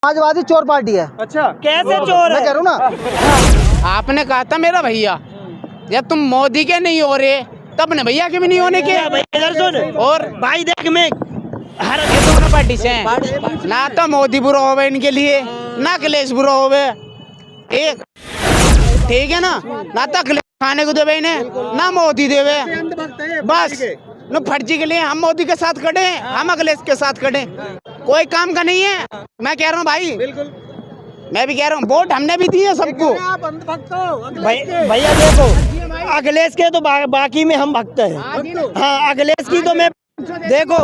समाजवादी चोर पार्टी है। अच्छा, कैसे चोर मैं कह रहा हूँ ना। आपने कहा था मेरा भैया, जब तुम मोदी के नहीं हो रहे तब ने भैया के भी नहीं होने के। इधर सुन और भाई देख, मैं हर दोनों पार्टी से हैं। ना तो मोदी बुरा होवे इनके लिए, ना अखिलेश बुरा होवे। एक ठीक है ना तो अखिलेश खाने को देवे इन्हें, ना मोदी देवे। बस न फर्जी के लिए हम मोदी के साथ खड़े हैं, हम अखिलेश के साथ खड़े। कोई काम का नहीं है। मैं कह रहा हूँ भाई, बिल्कुल मैं भी कह रहा हूँ, वोट हमने भी दी है सबको। भैया देखो, अखिलेश के तो बाकी में हम भक्त हैं। हाँ, अखिलेश की तो मैं देखो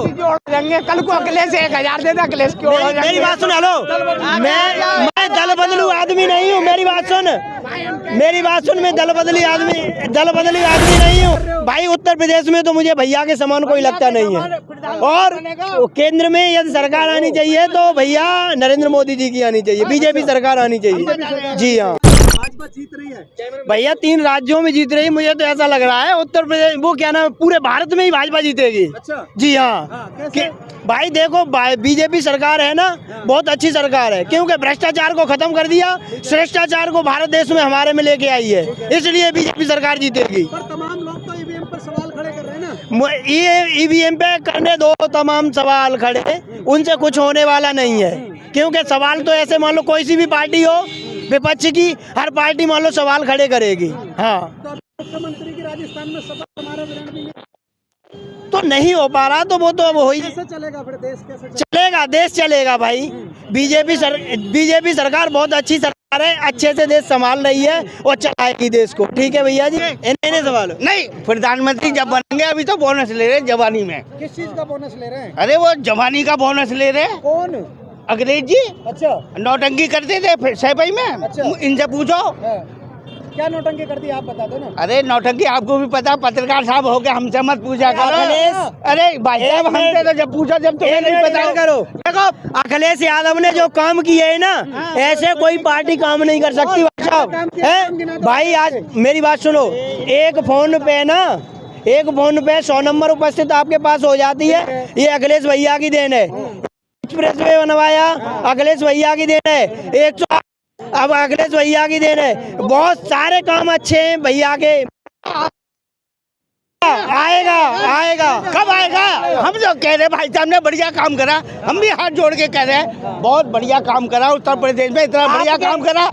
कल को अखिलेश 1000 दे दे, अखिलेश की मेरी बात सुन। हेलो, मैं दल बदलू आदमी नहीं हूँ। मेरी बात सुन, मैं दल बदली आदमी नहीं हूँ भाई। उत्तर प्रदेश में तो मुझे भैया के समान कोई लगता नहीं है। और केंद्र में यदि सरकार आनी चाहिए तो भैया नरेंद्र मोदी जी की आनी चाहिए, बीजेपी सरकार आनी चाहिए। जी हाँ, भाजपा जीत रही है भैया 3 राज्यों में जीत रही है। मुझे तो ऐसा लग रहा है उत्तर प्रदेश, वो क्या नाम, पूरे भारत में ही भाजपा जीतेगी। अच्छा। जी हाँ, भाई देखो, बीजेपी सरकार है ना, बहुत अच्छी सरकार है, क्योंकि भ्रष्टाचार को खत्म कर दिया, श्रेष्ठाचार को भारत देश में हमारे में लेके आई है, इसलिए बीजेपी सरकार जीतेगी। पर तमाम लोग तो ईवीएम पर सवाल खड़े कर रहे हैं ना। ये ईवीएम पे करने दो तमाम सवाल खड़े, उनसे कुछ होने वाला नहीं है। क्योंकि सवाल तो ऐसे मान लो कोई सी भी पार्टी हो विपक्ष की, हर पार्टी मान लो सवाल खड़े करेगी। हाँ, मुख्यमंत्री की राजस्थान में सभा समारोह तो नहीं हो पा रहा, तो वो तो अब हो ही कैसे चलेगा फिर? देश कैसे चलेगा? देश चलेगा भाई। बीजेपी सरकार बहुत अच्छी सरकार है, अच्छे से देश संभाल रही है और चलाएगी देश को। ठीक है भैया जी, इन्हें सवाल नहीं। प्रधानमंत्री जब बनेंगे, अभी तो बोनस ले रहे जवानी में। किस चीज का बोनस ले रहे हैं? अरे वो जवानी का बोनस ले रहे। कौन? अखिलेश जी। अच्छा, नौटंकी करते थे सैपाई में। अच्छा। इनसे पूछो क्या नौटंकी कर दी, आप बता दो ना। अरे नौटंकी आपको भी पता, पत्रकार साहब हो गए, हमसे मत पूछा करो। अरे भाई साहब, हमसे तो जब पूछा, जब तुम्हें नहीं पता करो। देखो, अखिलेश यादव ने जो काम किए है ना, ऐसे कोई पार्टी काम नहीं कर सकती भाई साहब। भाई आज मेरी बात सुनो, एक फोन पे 100 नंबर उपस्थित आपके पास हो जाती है। ये अखिलेश भैया की देन है। एक्सप्रेस वे बनवाया, अखिलेश भैया की देन है। 100 अब अखिलेश भैया की देन है। बहुत सारे काम अच्छे हैं भैया के। आएगा कब आएगा? हम जो कह रहे भाई साहब ने बढ़िया काम करा, हम भी हाथ जोड़ के कह रहे हैं, बहुत बढ़िया काम करा उत्तर प्रदेश में, इतना बढ़िया काम करा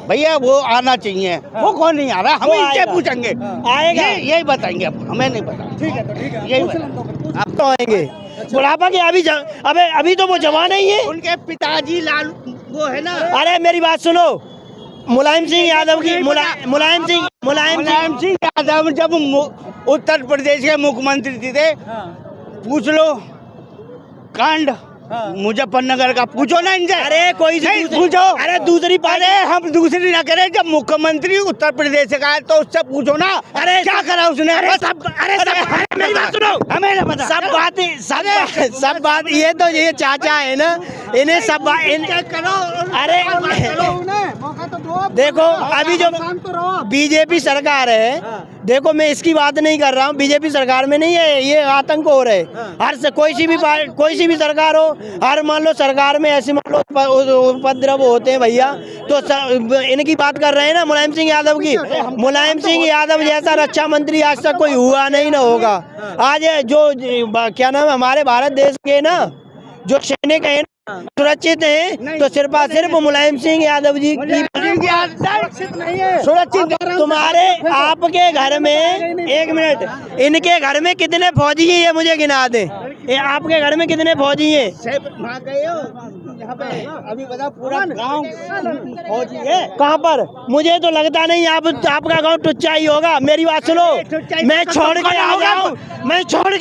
भैया, वो आना चाहिए। वो कौन नहीं आ रहा, हम इनसे पूछेंगे, आएगा, यही बताएंगे, हमें नहीं पता। ठीक है, तो ठीक है, यही आप तो आएंगे। बुढ़ापा के अभी तो वो जवान ही है। उनके पिताजी लाल वो है ना। अरे मेरी बात सुनो, मुलायम सिंह यादव की मुलायम सिंह यादव जब उत्तर प्रदेश के मुख्यमंत्री थे, पूछ लो कांड मुजफ्फरनगर का, पूछो ना इनसे। अरे कोई नहीं पूछो। अरे दूसरी पार्टी, हम दूसरी ना करें, जब मुख्यमंत्री उत्तर प्रदेश से का है तो उससे पूछो ना। अरे क्या करा उसने? मेरी बात सुनो, हमें ना पता। सब बात ये चाचा है ना, इन्हें सब करो। अरे मौका तो दो। देखो, अभी जो बीजेपी सरकार है, देखो मैं इसकी बात नहीं कर रहा हूँ, बीजेपी सरकार में नहीं है, ये आतंक हो रहे। हर से कोई सी भी सरकार हो, हर मान लो सरकार में ऐसे मान लो उपद्रव होते हैं भैया, तो इनकी बात कर रहे हैं ना, मुलायम सिंह यादव की। मुलायम सिंह यादव जैसा रक्षा मंत्री आज तक कोई हुआ नहीं ना होगा। आज जो क्या नाम है, हमारे भारत देश के ना जो सैनिक है सुरक्षित हैं, तो सिर्फ मुलायम सिंह यादव जी की सुरक्षित नहीं है। सुरक्षित। तुम्हारे आपके घर में, 1 मिनट, इनके घर में कितने फौजी हैं ये मुझे गिना दे। ये आपके घर में कितने फौजी हैं? अभी बता, पूरा गांव फौजी है। कहाँ पर? मुझे तो लगता नहीं आपका गांव टुच्चा ही होगा। मेरी बात सुनो, मैं छोड़ के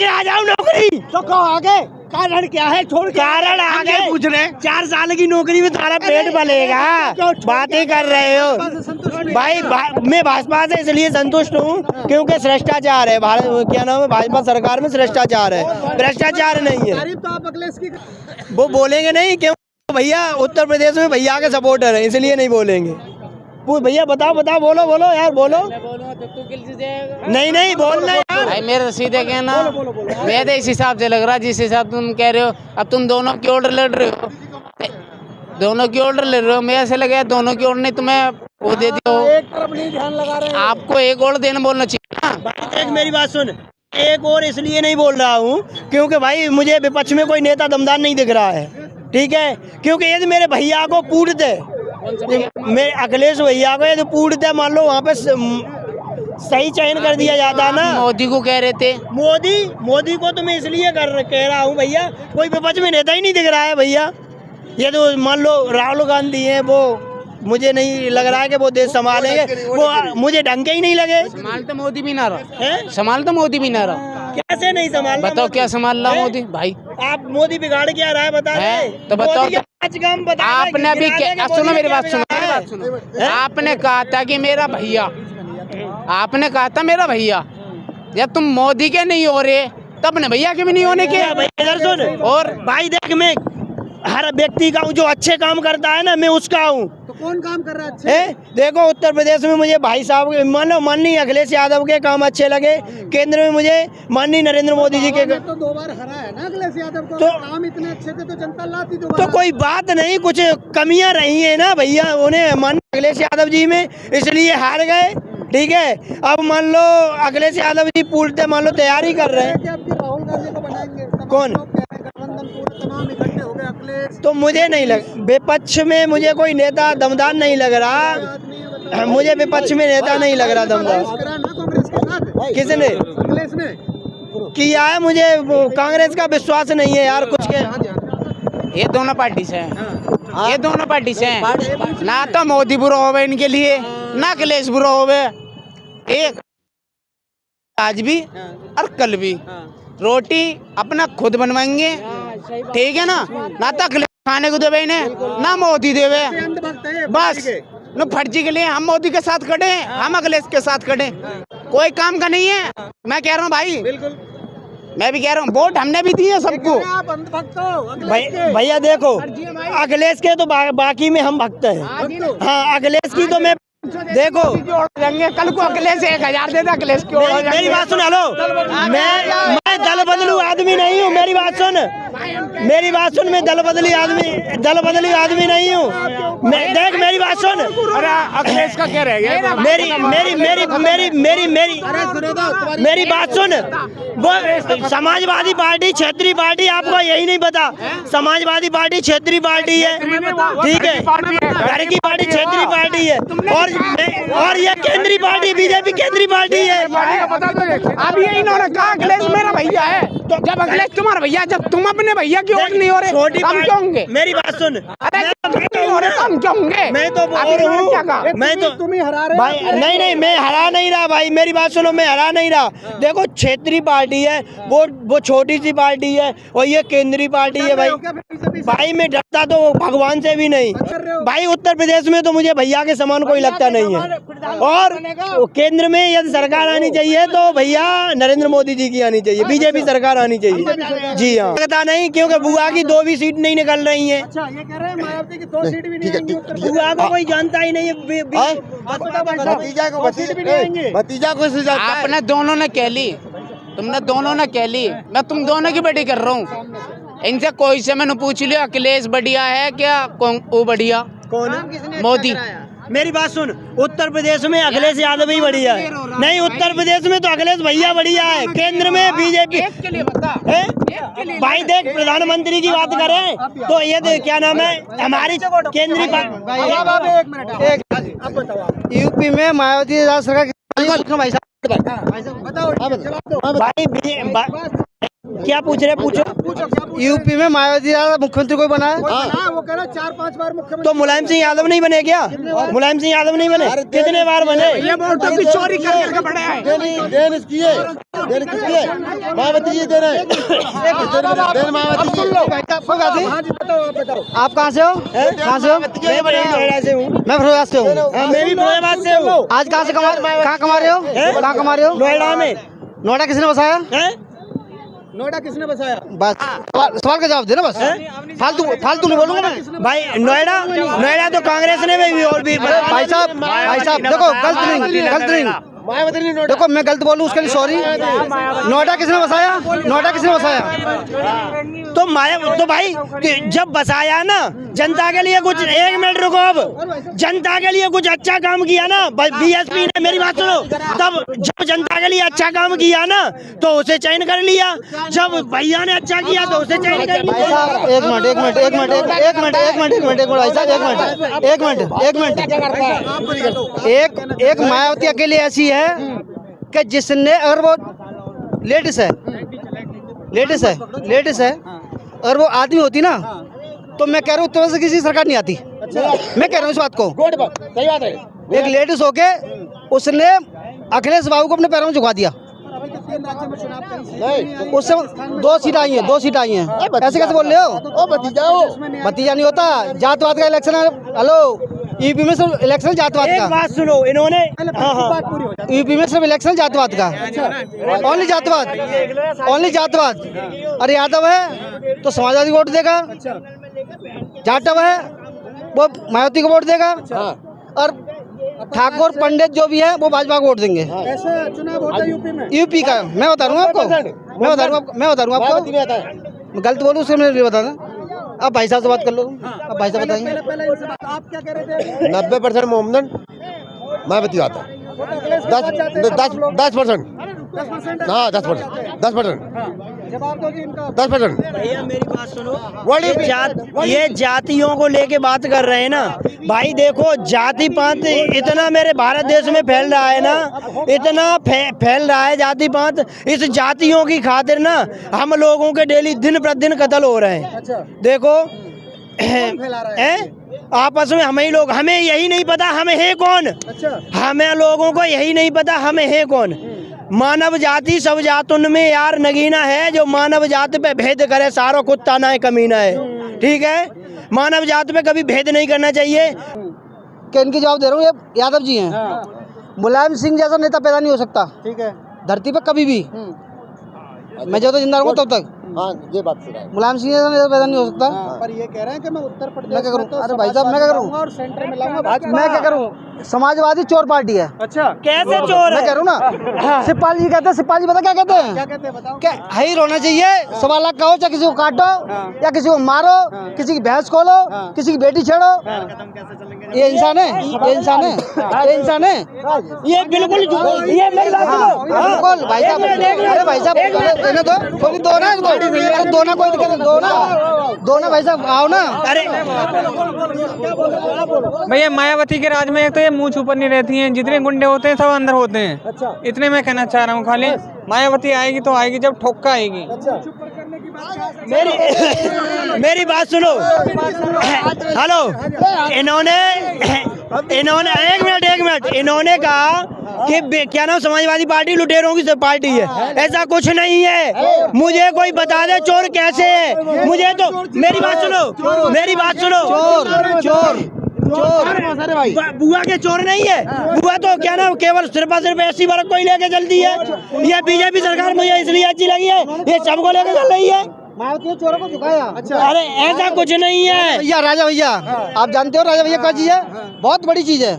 आ जाऊँ नौकरी तो कहो आगे कारण क्या है? कारण आगे पूछ रहे। 4 साल की नौकरी में तुम्हारा पेट पलेगा, बातें कर रहे हो भाई। मैं भाजपा से इसलिए संतुष्ट हूँ क्योंकि भ्रष्टाचार है भारत, क्या नाम है, भाजपा सरकार में भ्रष्टाचार है, भ्रष्टाचार नहीं है। तो आप अखिलेश की वो बोलेंगे नहीं, क्यों भैया उत्तर प्रदेश में भैया के सपोर्टर है, इसलिए नहीं बोलेंगे। भैया बताओ बोलो यार, बोलो। नहीं बोलना यार भाई, मेरे सीधे कहना, मैं तो इस हिसाब से लग रहा जिस हिसाब तुम कह रहे हो। अब तुम दोनों की ओर लड़ रहे हो, दोनों की ऑर्डर ले रहे हो, मैं ऐसे लगे दोनों की ऑर्डर नहीं तुम्हें वो दे दियो। एक तरफ नहीं ध्यान लगा रहे हैं। आपको एक और देने बोलना चाहिए ना। भाई देख मेरी बात सुन, एक और इसलिए नहीं बोल रहा हूँ क्योंकि भाई मुझे विपक्ष में कोई नेता दमदार नहीं दिख रहा है, ठीक है। क्योंकि यदि मेरे भैया को पूछते, मेरे अखिलेश भैया को यदि पूछते, मान लो वहाँ पे सही चयन कर दिया जाता ना। मोदी को कह रहे थे, मोदी को तो मैं इसलिए कह रहा हूँ भैया, कोई विपक्ष में नेता ही नहीं दिख रहा है भैया। ये तो मान लो राहुल गांधी हैं, वो मुझे नहीं लग रहा है कि वो देश संभालेंगे, वो मुझे ढंग के ही नहीं लगे। संभाल तो मोदी भी ना रहा हैं? संभाल तो मोदी भी ना रहा। कैसे नहीं संभाल? बताओ क्या संभाल रहा मोदी भाई? आप मोदी बिगाड़ क्या रहा है बता दे। तो बताओ मोदी के पाँच काम बता दे, आपने अभी गिरा दे कि सुनो मोदी मेरी ने बात, क्या सुनो बिगाड़ा मेरी है? बात सुनो। आपने कहा था कि मेरा भैया, आपने कहा था मेरा भैया, जब तुम मोदी के नहीं हो रहे तब अपने भैया के भी नहीं होने के। भाई इधर सुन, और भाई देख मैं हर व्यक्ति का हूँ, जो अच्छे काम करता है ना मैं उसका हूँ। तो कौन काम कर रहा है अच्छे? देखो उत्तर प्रदेश में मुझे भाई साहब माननीय अखिलेश यादव के काम अच्छे लगे, केंद्र में मुझे माननीय नरेंद्र मोदी जी के। तो 2 बार हरा है ना अखिलेश यादव को। तो काम इतने अच्छे थे तो जनता लाती दोबारा। तो कोई बात नहीं, कुछ कमियां रही है ना भैया, उन्हें माननीय अखिलेश यादव जी में, इसलिए हार गए, ठीक है। अब मान लो अखिलेश यादव जी पूछते, मान लो तैयारी कर रहे हैं। कि अब की राहुल गांधी को बनाएंगे। कौन? गठबंधन पूरे तमाम इकट्ठे हो गए अखिलेश। तो मुझे नहीं लग, विपक्ष में मुझे कोई नेता दमदार नहीं लग रहा, मुझे विपक्ष में नेता नहीं लग रहा दमदार। करा ना कांग्रेस के साथ। किसने अखिलेश ने किया है? मुझे कांग्रेस का विश्वास नहीं है यार कुछ के। ये दोनों पार्टी से हैं, ये दोनों पार्टी से हैं। ना तो मोदी बुरा होवे इनके लिए, ना अखिलेश बुरा होवे। एक आज भी और कल भी रोटी अपना खुद बनवाएंगे, ठीक है ना। ना तो अखिलेश खाने को देवे इन्हें, ना मोदी देवे। अंधभक्त है बस न फर्जी के लिए हम मोदी के साथ खड़े हैं, हम अखिलेश के साथ खड़े हैं। कोई काम का नहीं है। मैं कह रहा हूँ भाई, बिल्कुल। मैं भी कह रहा हूँ, वोट हमने भी दिए सबको। आप अंधभक्त हो अखिलेश के। भैया देखो अखिलेश के तो बाकी में हम भक्त हैं। हाँ अखिलेश की तो मैं देखो कल को अखिलेश 1000 देता, अखिलेश की मेरी बात सुन, हेलो मैं दल बदलू आदमी नहीं हूँ। मेरी बात सुन, मैं दल बदली आदमी नहीं हूँ। मैं देख मेरी बात सुन, अरे अखिलेश का क्या रह गया? मेरी बात सुन, वो समाजवादी पार्टी क्षेत्रीय पार्टी, आपको यही नहीं पता, समाजवादी पार्टी क्षेत्रीय पार्टी है, ठीक है। घर की पार्टी क्षेत्रीय पार्टी है, और ये केंद्रीय पार्टी बीजेपी केंद्रीय पार्टी है। अब ये इन्होंने कहा अखिलेश मेरा भैया है, तो जब अखिलेश तुम्हारा भैया, जब तुम अपने भैया की वोट नहीं हो रहे हम क्यों होंगे? मेरी बात सुन, अरे नहीं हो रहे तो हम क्यों होंगे? मैं तो बोल रहा हूँ, मैं तो तुम ही हरा रहे भाई नहीं मैं हरा नहीं रहा भाई, मेरी बात सुनो, मैं हरा नहीं रहा। देखो क्षेत्रीय पार्टी है, वो छोटी सी पार्टी है, और ये केंद्रीय पार्टी है भाई। मैं डरता तो भगवान से भी नहीं भाई। उत्तर प्रदेश में तो मुझे भैया के समान कोई लगता नहीं है, और केंद्र में यदि सरकार आनी चाहिए तो भैया नरेंद्र मोदी जी की आनी चाहिए, बीजेपी सरकार आनी चाहिए। जी हाँ, लगता नहीं क्योंकि बुआ की 2 भी सीट नहीं निकल रही है। अच्छा ये कह रहे हैं मायावती की 2 सीट भी नहीं आएंगी उत्तर प्रदेश। बुआ को कोई जानता ही नहीं है, भतीजा को आपने दोनों ने कह ली, तुमने दोनों ने कह ली, मैं तुम दोनों की बेटी कर रहा हूँ। इनसे कोई से मैंने पूछ लिया अखिलेश बढ़िया है क्या, वो बढ़िया कौन? मोदी। मेरी बात सुन, उत्तर प्रदेश में अखिलेश यादव ही बढ़िया है। नहीं, उत्तर प्रदेश में तो अखिलेश भैया बढ़िया है, केंद्र में बीजेपी भाई। देख प्रधानमंत्री की बात करें तो ये क्या नाम है हमारी केंद्रीय यूपी में मायावती सरकार भाई क्या पूछ रहे, पूछो। यूपी में मायावती मुख्यमंत्री कोई बना है? वो कह रहा 4-5 बार मुख्यमंत्री। तो मुलायम सिंह यादव नहीं बने क्या? मुलायम सिंह यादव नहीं बने? कितने बार बने? ये वोटों की चोरी करके बड़े हैं। देन किसकी है? मायावती जी दे रहे हैं। आप कहाँ से हो? कहाँ से हो? मैं नोएडा से हूँ। मैं फिरोजाबाद से हूँ। मैं भी फिरोजाबाद से हूँ। आज कहाँ कमा रहे हो? कहाँ कमा रहे हो? नोएडा में। नोएडा किसने बसाया? नोएडा किसने बसाया? बस सवाल का जवाब दे ना, बस फालतू नहीं बोलूंगा मैं। भाई नोएडा तो कांग्रेस ने भी और भी भाई साहब देखो, गलत नहीं देखो मैं गलत बोलूं उसके लिए सॉरी। नोएडा किसने बसाया? नोएडा किसने बसाया? तो तो भाई जब बसाया ना जनता के लिए कुछ, एक मिनट रुको, अब जनता के लिए कुछ अच्छा काम किया ना बीएसपी ने, मेरी बात सुनो, तब जब जनता के लिए अच्छा काम किया ना तो उसे चयन कर लिया, जब भैया ने अच्छा किया तो उसे चयन कर लिया। भाई साहब एक मिनट एक मायावती अकेली ऐसी है कि जिसने, अगर वो लेडीज है अगर वो आदमी होती ना तो मैं कह रहा हूँ उत्तर प्रदेश से किसी सरकार नहीं आती। मैं कह रहा हूँ इस बात को, सही बात है। एक लेडीज होके उसने अखिलेश बाबू को अपने पैरों में झुका दिया। उससे 2 सीट आई हैं, 2 सीट आई हैं। ऐसे कैसे बोल रहे हो? भतीजा नहीं होता, जातवाद का इलेक्शन है। हेलो, यूपी में सिर्फ इलेक्शन जातवाद का। एक बात सुनो, इन्होंने यूपी में सिर्फ इलेक्शन जातवाद का, ओनली जातवाद। अरे यादव है तो समाजवादी वोट देगा, जाटव है वो मायावती को वोट देगा, और ठाकुर पंडित जो भी है वो भाजपा को वोट देंगे। ऐसा चुनाव होता है यूपी में? यूपी का मैं बता रहा हूँ आपको, गलत बोलूँ उससे मैं नहीं बताना। अब भाई साहब से बात कर लो, अब भाई साहब बताएंगे। पहले इनसे बात, आप क्या कह रहे थे? 90% मोहम्मद मायावती आता है, 10%। हाँ 10%। जवाब दो जी इनका। 10%। भैया मेरी बात सुनो, ये जातियों को लेके बात कर रहे हैं ना भाई। देखो जाति पात इतना मेरे भारत देश में फैल रहा है ना, इतना फैल रहा है जाति पात। इस जातियों की खातिर ना हम लोगों के डेली दिन प्रतिदिन कत्ल हो रहे हैं। देखो आपस में हमें ही लोग, हमें यही नहीं पता हमें है कौन। हमें लोगों को यही नहीं पता हमें है कौन। मानव जाति सब जातुन में यार नगीना है, जो मानव जाति पे भेद करे सारो कुत्ता ना है कमीना है। ठीक है, मानव जाति पे कभी भेद नहीं करना चाहिए। कि इनकी जवाब दे रहा हूँ, ये यादव जी हैं। मुलायम सिंह जैसा नेता पैदा नहीं हो सकता ठीक है। धरती पे कभी भी। मैं जब तक जिंदा रहूँगा तब तक हाँ ये बात सही है। मुलायम सिंह जैसा नेता पैदा नहीं हो सकता। पर ये कह रहे हैं कि मैं उत्तर प्रदेश मैं क्या करूं? में तो अरे भाई साहब, मैं क्या करूं? और सेंटर में लाऊंगा भाजपा। मैं क्या करूँ? समाजवादी चोर पार्टी है। अच्छा, कैसे चोर मैं है? कह रहा हूँ ना, सिपाही जी कहते हैं, सिपाही जी पता क्या कहते हैं? क्या कहते हैं बताओ? क्या हाई होना चाहिए, 1.25 लाख का हो, चाहे किसी को काटो या किसी को मारो, किसी की भैंस खोलो, किसी की बेटी छेड़ो। ये इंसान है, ये इंसान है, ये इंसान है। ये बिल्कुल ये मेरी बात सुनो। बिल्कुल भाई साहब, अरे भाई साहब इन्हें दो, कोई दो ना, दो ना, कोई दिक्कत नहीं, दो ना भाई साहब, आओ ना। अरे भैया मायावती के राज में एक तो ये मुंह छुपा नहीं रहती हैं, जितने गुंडे होते हैं सब अंदर होते हैं। अच्छा। इतने मैं कहना चाह रहा हूँ, खाली मायावती आएगी तो आएगी जब ठोक्का आएगी। मेरी बात सुनो। हेलो, इन्होंने एक मिनट इन्होंने कहा कि क्या नाम समाजवादी पार्टी लुटेरों की पार्टी है। ऐसा कुछ नहीं है। मुझे कोई बता दे चोर कैसे है। मुझे तो मेरी बात सुनो। बुआ के चोर नहीं है। बुआ तो क्या नाम केवल सिर्फ ऐसी वर्ग को ही लेके चलती है। ये बीजेपी सरकार मुझे इसलिए अच्छी लगी है, ये सबको लेके चल रही है। मायावती चोरों को झुकाया। अरे ऐसा कुछ नहीं है भैया। राजा भैया आप जानते हो राजा भैया क्या चीज़ है? बहुत बड़ी चीज़ है।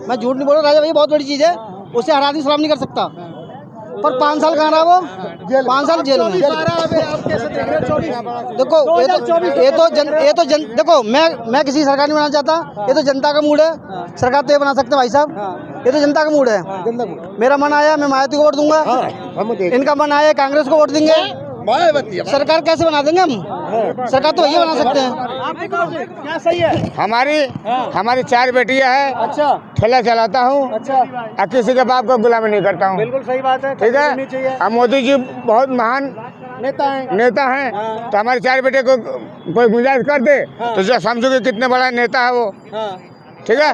मैं झूठ नहीं बोल रहा, राजा भैया बहुत बड़ी चीज़ है। उसे हर आदमी सलाम नहीं कर सकता। पर 5 साल कहाँ रहा वो? 5 साल जेल में। देखो देखो मैं किसी सरकार नहीं बनाना चाहता। ये तो जनता का मूड है। सरकार तो ये बना सकते भाई साहब, ये तो जनता का मूड है। मेरा मन आया मैं मायावती को वोट दूंगा, इनका मन आया कांग्रेस को वोट देंगे। सरकार कैसे बना देंगे हम? सरकार तो ये बना सकते हैं। क्या सही है? हमारी 4 बेटियां हैं। अच्छा, ठेला चलाता हूँ, अच्छा, और किसी के बाप को गुलामी नहीं करता हूँ। बिल्कुल सही बात है। ठीक करनी चाहिए। है। अब मोदी जी बहुत महान नेता हैं, तो हमारे 4 बेटे को कोई गुंजाइश कर दे तो जो समझो कि कितने बड़ा नेता है वो। ठीक है।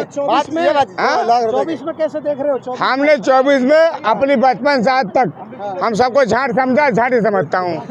24 में कैसे देख रहे हो? हमने 24 में अपनी बचपन से आज तक हम सबको झाट समझा, झाट ही समझता हूँ।